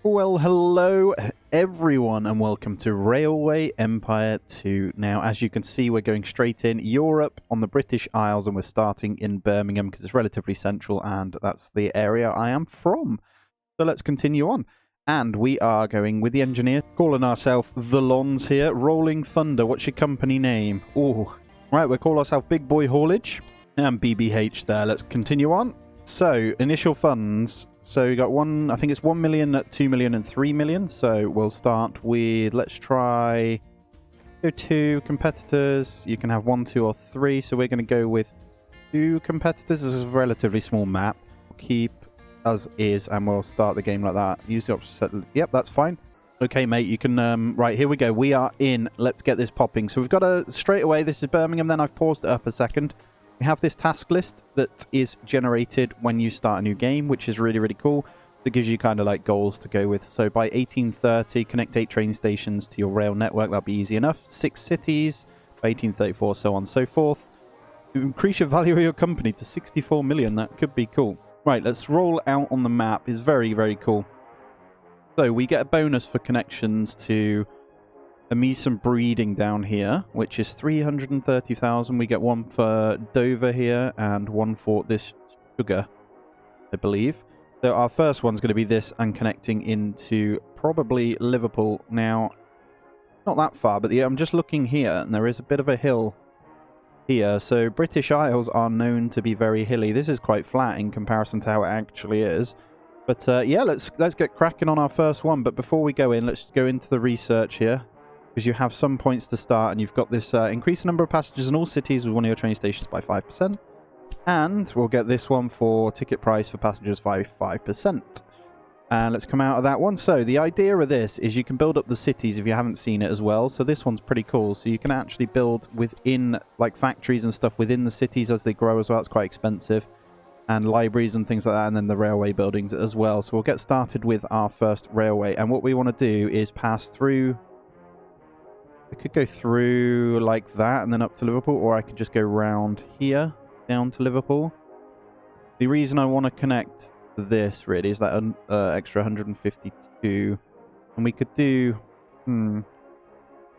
Well, hello everyone and welcome to Railway Empire 2. Now, as you can see, we're going straight in Europe on the British Isles and we're starting in Birmingham because it's relatively central and that's the area I am from. So let's continue on. And we are going with the engineer, calling ourselves The Lons here. Rolling Thunder, what's your company name? Oh, right, we'll call ourselves Big Boy Haulage and BBH there. Let's continue on. So, initial funds. So, we got one, I think it's 1 million, 2 million, and 3 million. So, we'll start with, let's try, go 2 competitors. You can have 1, 2, or 3. So, we're going to go with 2 competitors. This is a relatively small map. We'll keep as is, and we'll start the game like that. Use the option. Yep, that's fine. Okay, mate, you can, right, here we go. We are in. Let's get this popping. So, we've got a, straight away, this is Birmingham. Then I've paused it up a second. We have this task list that is generated when you start a new game, which is really, really cool. That gives you kind of like goals to go with. So by 1830, connect 8 train stations to your rail network. That'll be easy enough. 6 cities by 1834, so on and so forth. To increase your value of your company to 64 million. That could be cool. Right, let's roll out on the map. It's very, very cool. So we get a bonus for connections to Amisom breeding down here, which is 330,000. We get one for Dover here and one for this sugar, I believe. So our first one's going to be this and connecting into probably Liverpool. Now, not that far, but I'm just looking here and there is a bit of a hill here. So British Isles are known to be very hilly. This is quite flat in comparison to how it actually is. But yeah, let's get cracking on our first one. But before we go in, let's go into the research here. Because you have some points to start, and you've got this increase the number of passengers in all cities with one of your train stations by 5%. And we'll get this one for ticket price for passengers by 5%. And let's come out of that one. So the idea of this is you can build up the cities if you haven't seen it as well. So this one's pretty cool. So you can actually build within, like, factories and stuff within the cities as they grow as well. It's quite expensive. And libraries and things like that, and then the railway buildings as well. So we'll get started with our first railway. And what we want to do is pass through... I could go through like that and then up to Liverpool, or I could just go round here down to Liverpool. The reason I want to connect this really is that extra 152, and we could do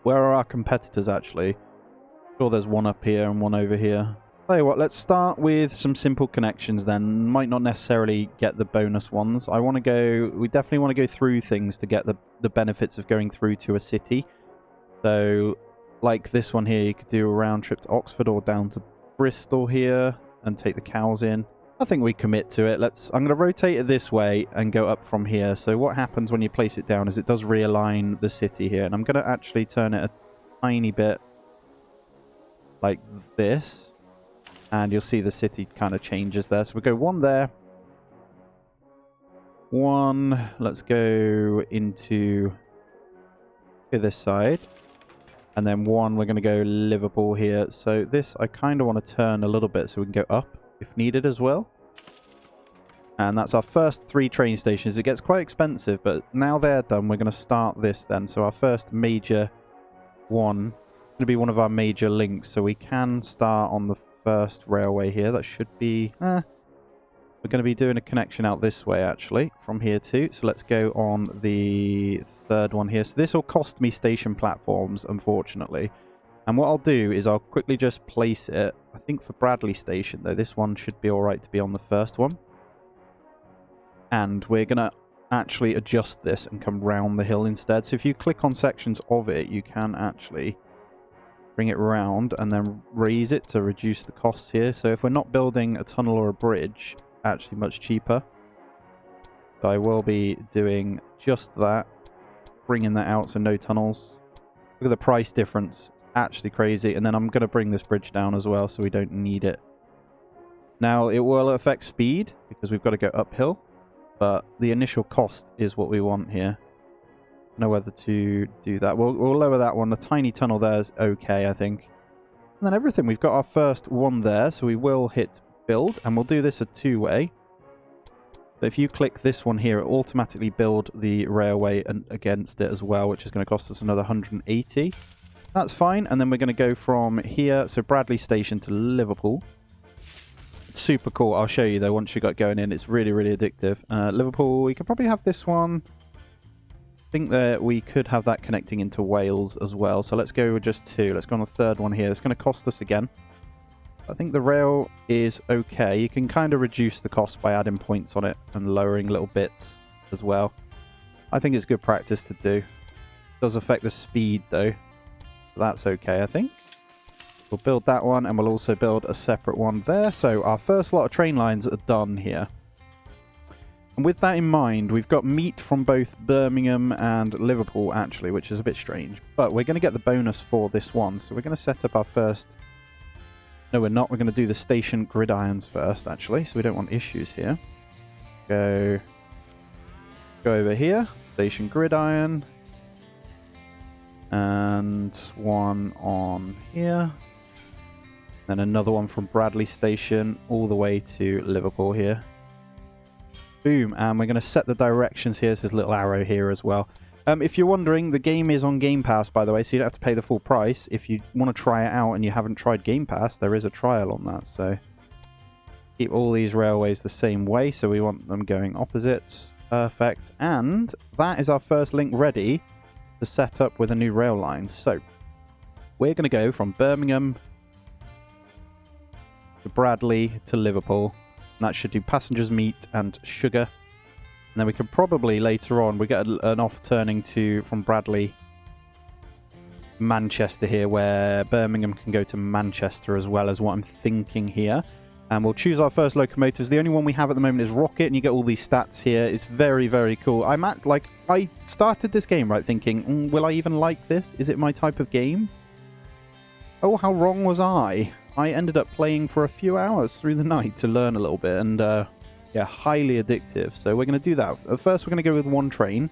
where are our competitors actually? I'm sure there's one up here and one over here. Tell you what, let's start with some simple connections then. Might not necessarily get the bonus ones. We definitely want to go through things to get the benefits of going through to a city. So, like this one here, you could do a round trip to Oxford or down to Bristol here and take the cows in. I think we commit to it. I'm going to rotate it this way and go up from here. So what happens when you place it down is it does realign the city here. And I'm going to actually turn it a tiny bit like this. And you'll see the city kind of changes there. So we'll go one there. One. Let's go into this side. And then one, we're going to go Liverpool here. So this, I kind of want to turn a little bit so we can go up if needed as well. And that's our first 3 train stations. It gets quite expensive, but now they're done, we're going to start this then. So our first major one is going to be one of our major links. So we can start on the first railway here. That should be... We're going to be doing a connection out this way, actually, from here too. So let's go on the third one here. So this will cost me station platforms, unfortunately. And what I'll do is I'll quickly just place it. I think for Bradley Station, though, this one should be all right to be on the first one. And we're going to actually adjust this and come round the hill instead. So if you click on sections of it, you can actually bring it round and then raise it to reduce the costs here. So if we're not building a tunnel or a bridge... actually much cheaper. So I will be doing just that, bringing that out so no tunnels. Look at the price difference, it's actually crazy. And then I'm going to bring this bridge down as well so we don't need it. Now it will affect speed because we've got to go uphill, but the initial cost is what we want here. I don't know whether to do that. We'll lower that one. The tiny tunnel there is okay, I think. And then everything, we've got our first one there, so we will hit build, and we'll do this a 2-way. So if you click this one here, it automatically build the railway and against it as well, which is going to cost us another 180. That's fine, and then we're going to go from here, so Bradley Station to Liverpool. Super cool. I'll show you though once you got going in. It's really, really addictive. Liverpool, we could probably have this one think that we could have that connecting into Wales as well. So let's go with just 2. Let's go on the third one here. It's going to cost us again. I think the rail is okay. You can kind of reduce the cost by adding points on it and lowering little bits as well. I think it's good practice to do. It does affect the speed though. So that's okay, I think. We'll build that one, and we'll also build a separate one there. So our first lot of train lines are done here. And with that in mind, we've got meat from both Birmingham and Liverpool, actually, which is a bit strange. But we're going to get the bonus for this one. So we're going to set up our first... No, we're not. We're going to do the station gridirons first, actually. So we don't want issues here. Go over here. Station gridiron. And one on here. Then another one from Bradley Station all the way to Liverpool here. Boom. And we're going to set the directions here. There's this little arrow here as well. If you're wondering, the game is on Game Pass, by the way, so you don't have to pay the full price. If you want to try it out and you haven't tried Game Pass, there is a trial on that. So keep all these railways the same way. So we want them going opposites. Perfect. And that is our first link ready to set up with a new rail line. So we're going to go from Birmingham to Bradley to Liverpool. And that should do passengers, meat and sugar. And then we can probably later on, we get an off turning from Bradley Manchester here, where Birmingham can go to Manchester as well, as what I'm thinking here. And we'll choose our first locomotives. The only one we have at the moment is Rocket, and you get all these stats here. It's very, very cool. I started this game, right, thinking, will I even like this? Is it my type of game? Oh, how wrong was I? I ended up playing for a few hours through the night to learn a little bit, and yeah, highly addictive. So we're going to do that. At first, we're going to go with one train,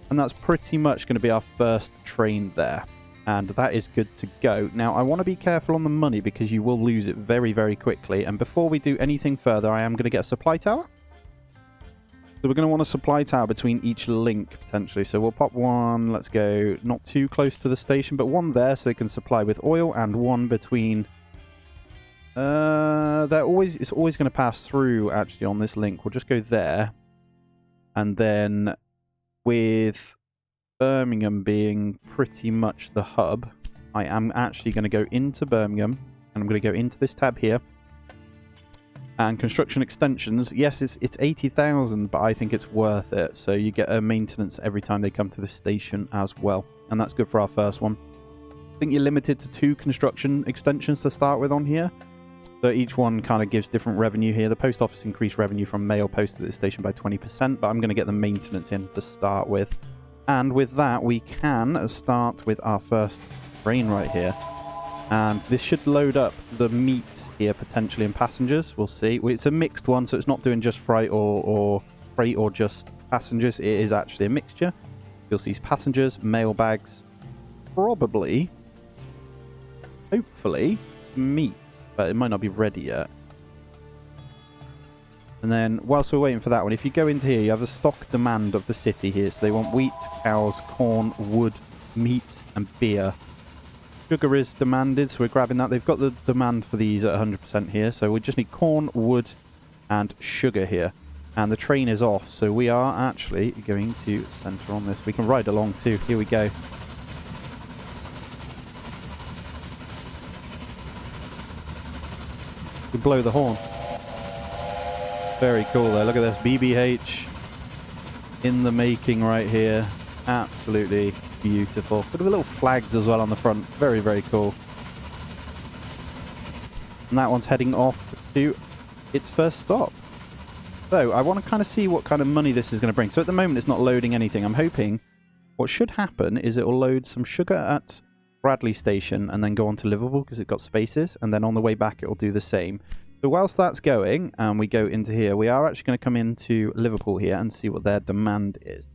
and that's pretty much going to be our first train there. And that is good to go. Now, I want to be careful on the money because you will lose it very, very quickly. And before we do anything further, I am going to get a supply tower. So we're going to want a supply tower between each link, potentially. So we'll pop one, let's go not too close to the station, but one there so they can supply with oil, and one between... it's always going to pass through, actually, on this link. We'll just go there. And then with Birmingham being pretty much the hub, I am actually going to go into Birmingham, and I'm going to go into this tab here. And construction extensions, yes, it's 80,000, but I think it's worth it. So you get a maintenance every time they come to the station as well. And that's good for our first one. I think you're limited to 2 construction extensions to start with on here. So each one kind of gives different revenue here. The post office increased revenue from mail posted at the station by 20%, but I'm going to get the maintenance in to start with. And with that, we can start with our first train right here. And this should load up the meat here, potentially, and passengers. We'll see. It's a mixed one, so it's not doing just freight or just passengers. It is actually a mixture. You'll see passengers, mail bags, probably, hopefully, some meat. But it might not be ready yet. And then, whilst we're waiting for that one, if you go into here, you have a stock demand of the city here. So they want wheat, cows, corn, wood, meat, and beer. Sugar is demanded, so we're grabbing that. They've got the demand for these at 100% here. So we just need corn, wood, and sugar here. And the train is off, so we are actually going to center on this. We can ride along too. Here we go. We blow the horn. Very cool there. Look at this. BBH in the making right here. Absolutely beautiful. Look at the little flags as well on the front. Very, very cool. And that one's heading off to its first stop. So I want to kind of see what kind of money this is going to bring. So at the moment it's not loading anything. I'm hoping what should happen is it will load some sugar at Bradley Station and then go on to Liverpool because it's got spaces, and then on the way back it will do the same. So whilst that's going and we go into here, we are actually going to come into Liverpool here and see what their demand is.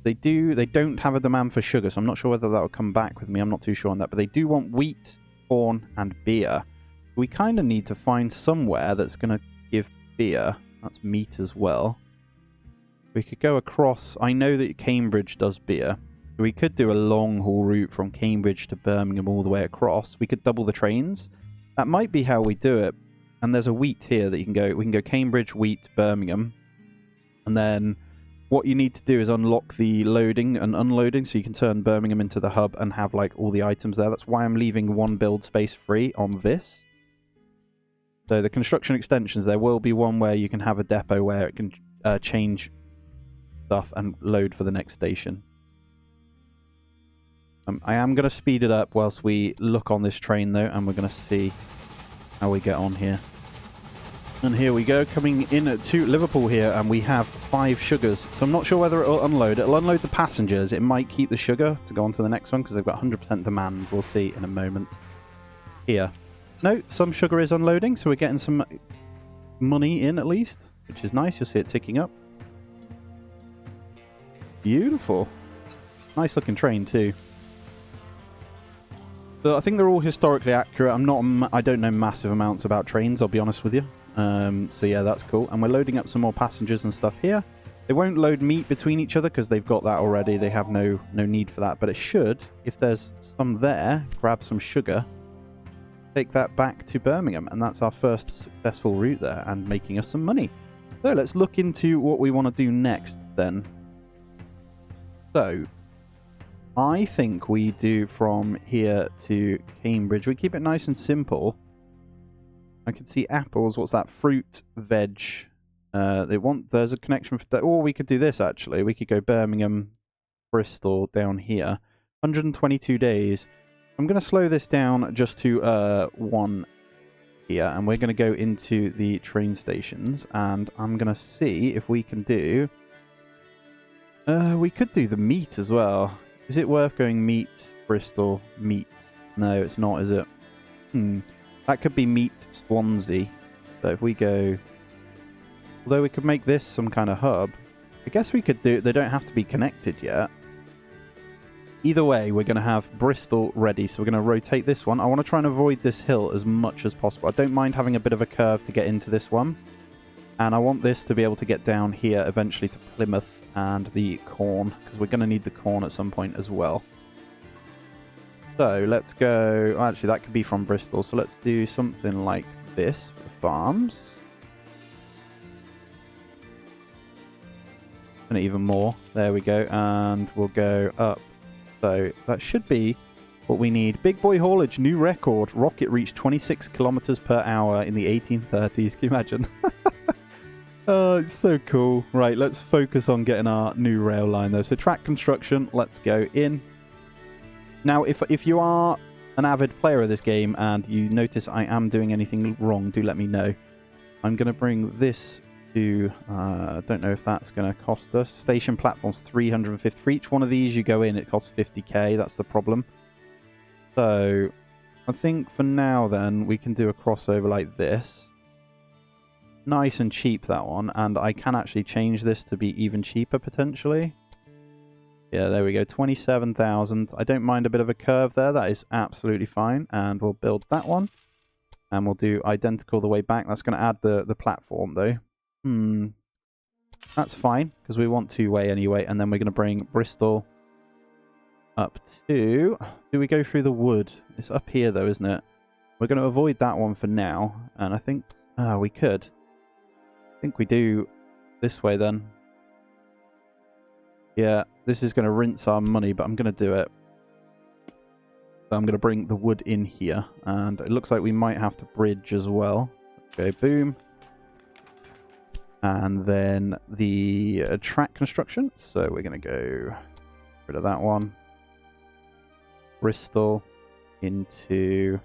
They don't have a demand for sugar, so I'm not sure whether that will come back with me. I'm not too sure on that, but they do want wheat, corn, and beer. We kind of need to find somewhere that's going to give beer. That's meat as well. We could go across. I know that Cambridge does beer. So we could do a long haul route from Cambridge to Birmingham all the way across. We could double the trains. That might be how we do it. And there's a wheat here that you can go. We can go Cambridge, wheat, Birmingham. And then what you need to do is unlock the loading and unloading so you can turn Birmingham into the hub and have like all the items there. That's why I'm leaving one build space free on this. So the construction extensions, there will be one where you can have a depot where it can change stuff and load for the next station. I am going to speed it up whilst we look on this train though, and we're going to see how we get on here. And here we go, coming in to Liverpool here, and we have 5 sugars. So I'm not sure whether it'll unload. It'll unload the passengers. It might keep the sugar to go on to the next one because they've got 100% demand. We'll see in a moment. Here. No, some sugar is unloading, so we're getting some money in at least, which is nice. You'll see it ticking up. Beautiful. Nice looking train too. So I think they're all historically accurate. I don't know massive amounts about trains, I'll be honest with you. So yeah, that's cool. And we're loading up some more passengers and stuff here. They won't load meat between each other because they've got that already. They have no need for that. But it should, if there's some there, grab some sugar, take that back to Birmingham. And that's our first successful route there and making us some money. So let's look into what we want to do next then. So I think we do from here to Cambridge. We keep it nice and simple. I can see apples. What's that? Fruit, veg. There's a connection for that. Or we could do this actually. We could go Birmingham, Bristol down here. 122 days. I'm going to slow this down just to 1 here. And we're going to go into the train stations. And I'm going to see if we can do... we could do the meat as well. Is it worth going meat, Bristol, meat? No, it's not, is it? That could be meat, Swansea. So if we go... Although we could make this some kind of hub. I guess we could do... They don't have to be connected yet. Either way, we're going to have Bristol ready. So we're going to rotate this one. I want to try and avoid this hill as much as possible. I don't mind having a bit of a curve to get into this one. And I want this to be able to get down here eventually to Plymouth and the corn, because we're going to need the corn at some point as well. So let's go... Actually, that could be from Bristol. So let's do something like this for the farms. And even more. There we go. And we'll go up. So that should be what we need. Big boy haulage, new record. Rocket reached 26 kilometers per hour in the 1830s. Can you imagine? Oh, it's so cool. Right, let's focus on getting our new rail line, though. So track construction, let's go in. Now, if you are an avid player of this game and you notice I am doing anything wrong, do let me know. I'm going to bring this to... I don't know if that's going to cost us. Station platforms, 350. For each one of these you go in, it costs 50k. That's the problem. So, I think for now, then, we can do a crossover like this. Nice and cheap, that one. And I can actually change this to be even cheaper, potentially. Yeah, there we go. 27,000. I don't mind a bit of a curve there. That is absolutely fine. And we'll build that one. And we'll do identical the way back. That's going to add the platform, though. That's fine, because we want two-way anyway. And then we're going to bring Bristol up to... Do we go through the wood? It's up here, though, isn't it? We're going to avoid that one for now. And I think... we could. I think we do this way then. Yeah, this is going to rinse our money, but I'm going to do it. So I'm going to bring the wood in here. And it looks like we might have to bridge as well. Okay, boom. And then the track construction. So we're going to go rid of that one. Bristol into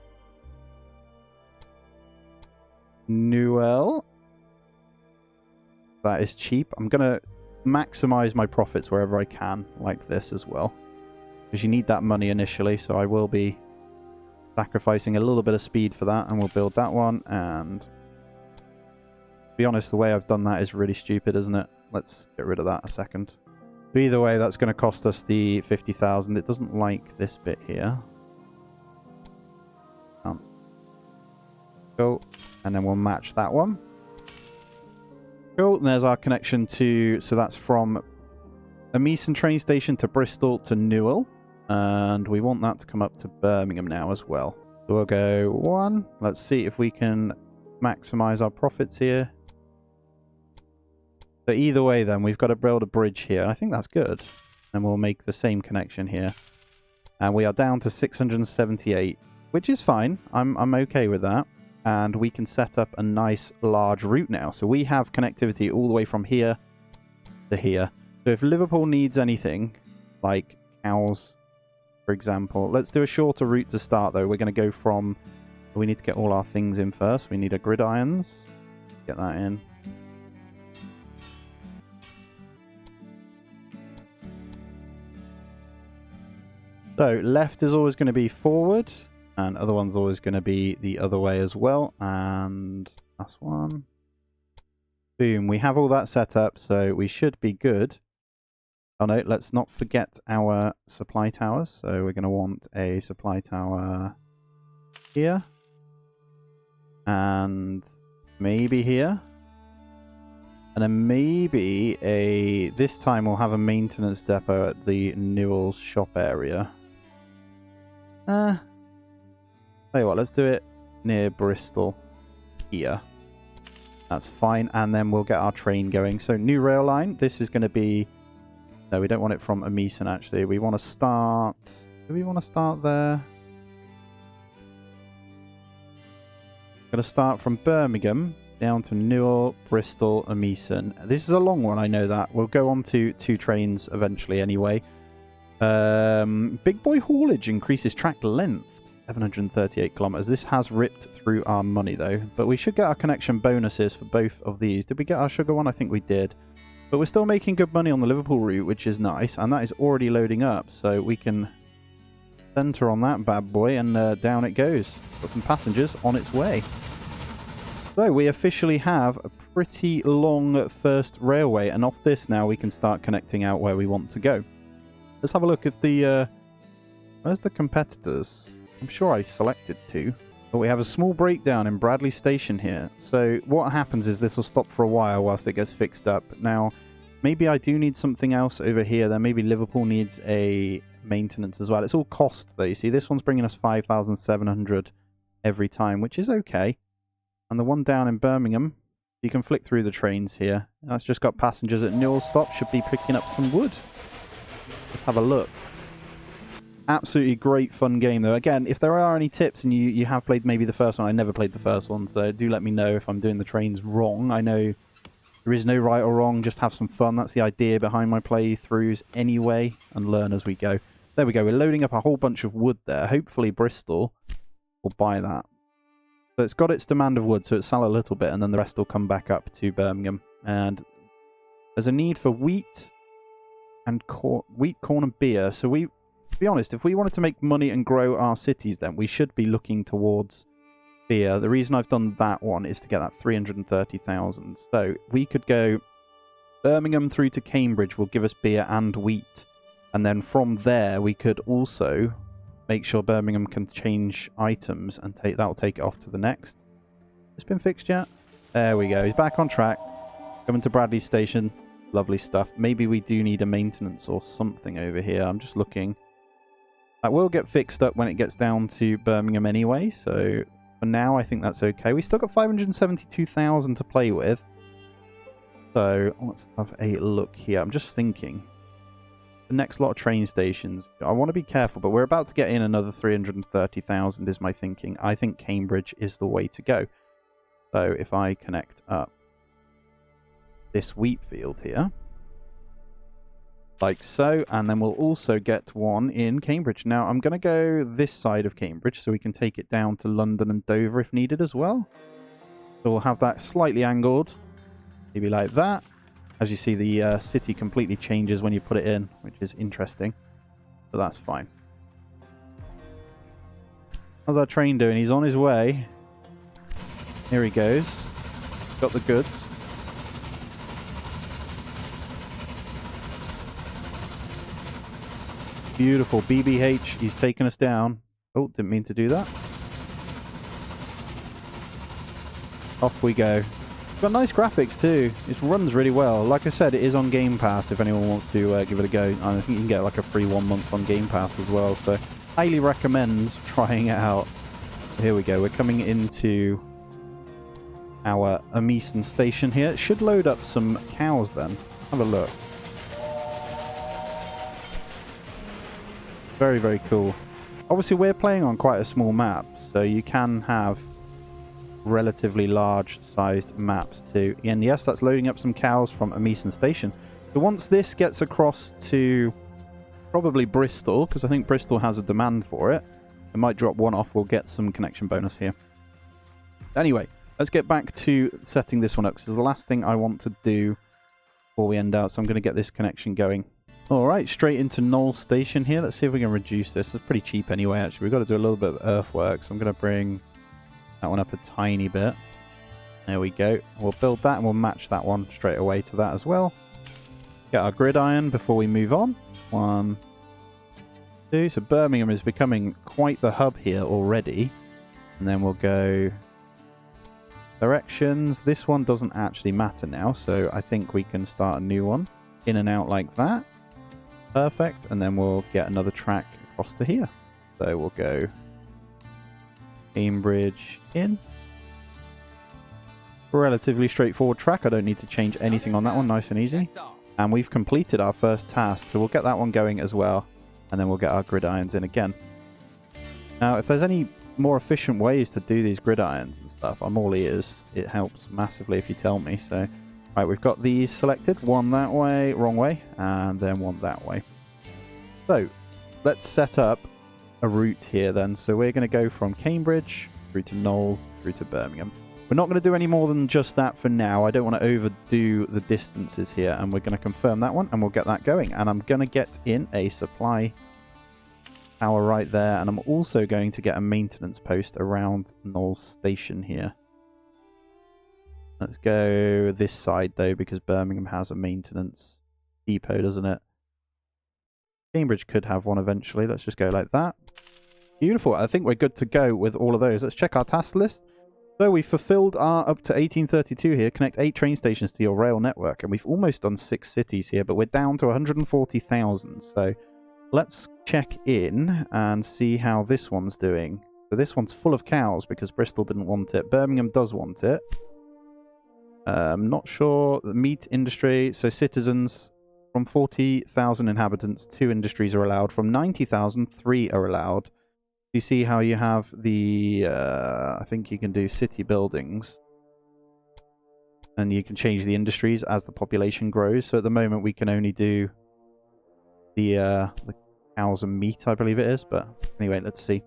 Newell. That is cheap. I'm going to maximize my profits wherever I can, like this as well. Because you need that money initially, so I will be sacrificing a little bit of speed for that, and we'll build that one. And to be honest, the way I've done that is really stupid, isn't it? Let's get rid of that a second. But either way, that's going to cost us the 50,000. It doesn't like this bit here. Cool. And then we'll match that one. Cool, and there's our connection to, so that's from a Meeson train station to Bristol to Newell, and we want that to come up to Birmingham now as well. So we'll go 1, let's see if we can maximize our profits here. So either way then, we've got to build a bridge here. I think that's good. And we'll make the same connection here. And we are down to 678, which is fine. I'm okay with that. And we can set up a nice large route now. So we have connectivity all the way from here to here. So if Liverpool needs anything, like cows, for example, let's do a shorter route to start though. We're going to go from... We need to get all our things in first. We need a gridirons. Get that in. So left is always going to be forward. And other one's always going to be the other way as well. And that's one. Boom. We have all that set up, so we should be good. Oh no, let's not forget our supply towers. So we're going to want a supply tower here. And maybe here. And then maybe a... This time we'll have a maintenance depot at the Newell shop area. Tell you what, let's do it near Bristol here. That's fine. And then we'll get our train going. So new rail line. This is going to be... No, we don't want it from Amison, actually. We want to start... Do we want to start there? Going to start from Birmingham down to Newell, Bristol, Amison. This is a long one, I know that. We'll go on to 2 trains eventually anyway. Big boy haulage increases track length. 738 kilometers. This has ripped through our money though, but we should get our connection bonuses for both of these. Did we get our sugar one? I think we did. But we're still making good money on the Liverpool route, which is nice, and that is already loading up, so we can center on that bad boy, and down it goes. Got some passengers on its way. So we officially have a pretty long first railway, and off this now we can start connecting out where we want to go. Let's have a look at the... where's the competitors? I'm sure I selected 2. But we have a small breakdown in Bradley Station here. So what happens is this will stop for a while whilst it gets fixed up. Now, maybe I do need something else over here. Then maybe Liverpool needs a maintenance as well. It's all cost though. You see, this one's bringing us 5,700 every time, which is okay. And the one down in Birmingham, you can flick through the trains here. That's just got passengers at Newell stop. Should be picking up some wood. Let's have a look. Absolutely great fun game though. Again, if there are any tips and you have played maybe the first one, I never played the first one, so do let me know if I'm doing the trains wrong. I know there is no right or wrong, just have some fun. That's the idea behind my playthroughs anyway, and learn as we go. There we go, we're loading up a whole bunch of wood there. Hopefully Bristol will buy that. So it's got its demand of wood, so it'll sell a little bit and then the rest will come back up to Birmingham. And there's a need for wheat and wheat, corn and beer. So we... To be honest, if we wanted to make money and grow our cities, then we should be looking towards beer. The reason I've done that one is to get that 330,000. So we could go Birmingham through to Cambridge will give us beer and wheat. And then from there, we could also make sure Birmingham can change items and that'll take it off to the next. It's been fixed yet? There we go. He's back on track. Coming to Bradley Station. Lovely stuff. Maybe we do need a maintenance or something over here. I'm just looking. That will get fixed up when it gets down to Birmingham anyway, so for now I think that's okay. We still got 572,000 to play with. So let's have a look here. I'm just thinking. The next lot of train stations. I want to be careful, but we're about to get in another 330,000 is my thinking. I think Cambridge is the way to go. So if I connect up this wheat field here, like so, and then we'll also get one in Cambridge. Now, I'm going to go this side of Cambridge so we can take it down to London and Dover if needed as well. So we'll have that slightly angled, maybe like that. As you see, the city completely changes when you put it in, which is interesting. But that's fine. How's our train doing? He's on his way. Here he goes. Got the goods. Beautiful. BBH, he's taken us down. Oh, didn't mean to do that. Off we go. It's got nice graphics too. It runs really well. Like I said, it is on Game Pass if anyone wants to give it a go. I think you can get like a free 1 month on Game Pass as well. So highly recommend trying it out. Here we go. We're coming into our Amisen station here. It should load up some cows then. Have a look. Very, very cool. Obviously, we're playing on quite a small map, so you can have relatively large-sized maps too. And yes, that's loading up some cows from Amisen Station. So once this gets across to probably Bristol, because I think Bristol has a demand for it, it might drop one off. We'll get some connection bonus here. Anyway, let's get back to setting this one up, because it's the last thing I want to do before we end out. So I'm going to get this connection going. All right, straight into Knoll Station here. Let's see if we can reduce this. It's pretty cheap anyway, actually. We've got to do a little bit of earthwork, so I'm going to bring that one up a tiny bit. There we go. We'll build that, and we'll match that one straight away to that as well. Get our gridiron before we move on. 1, 2. So Birmingham is becoming quite the hub here already. And then we'll go directions. This one doesn't actually matter now, so I think we can start a new one. In and out like that. Perfect. And then we'll get another track across to here. So we'll go Cambridge in. Relatively straightforward track. I don't need to change anything on that one. Nice and easy. And we've completed our first task. So we'll get that one going as well. And then we'll get our gridirons in again. Now, if there's any more efficient ways to do these gridirons and stuff, I'm all ears. It helps massively if you tell me. So, right, we've got these selected. One that way, wrong way, and then one that way. So, let's set up a route here then. So we're going to go from Cambridge through to Knowles through to Birmingham. We're not going to do any more than just that for now. I don't want to overdo the distances here, and we're going to confirm that one, and we'll get that going. And I'm going to get in a supply tower right there, and I'm also going to get a maintenance post around Knowles Station here. Let's go this side, though, because Birmingham has a maintenance depot, doesn't it? Cambridge could have one eventually. Let's just go like that. Beautiful. I think we're good to go with all of those. Let's check our task list. So we fulfilled our up to 1832 here. Connect 8 train stations to your rail network. And we've almost done 6 cities here, but we're down to 140,000. So let's check in and see how this one's doing. So this one's full of cows because Bristol didn't want it. Birmingham does want it. I'm not sure. The meat industry. So citizens from 40,000 inhabitants, 2 industries are allowed. From 90,000, 3 are allowed. You see how you have the, I think you can do city buildings. And you can change the industries as the population grows. So at the moment we can only do the cows and meat, I believe it is. But anyway, let's see.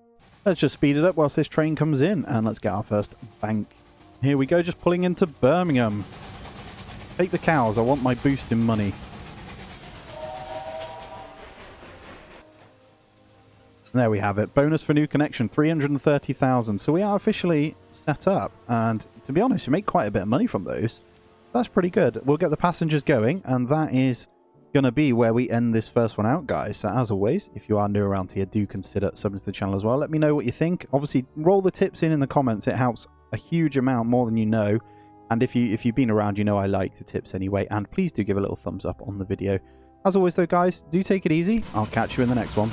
Let's just speed it up whilst this train comes in. And let's get our first bank. Here we go, just pulling into Birmingham. Take the cows, I want my boost in money. There we have it. Bonus for new connection, 330,000. So we are officially set up. And to be honest, you make quite a bit of money from those. That's pretty good. We'll get the passengers going. And that is going to be where we end this first one out, guys. So as always, if you are new around here, do consider subbing to the channel as well. Let me know what you think. Obviously, roll the tips in the comments. It helps a huge amount more than you know. And if you've been around, you know I like the tips anyway. And please do give a little thumbs up on the video. As always, though, guys, do take it easy. I'll catch you in the next one.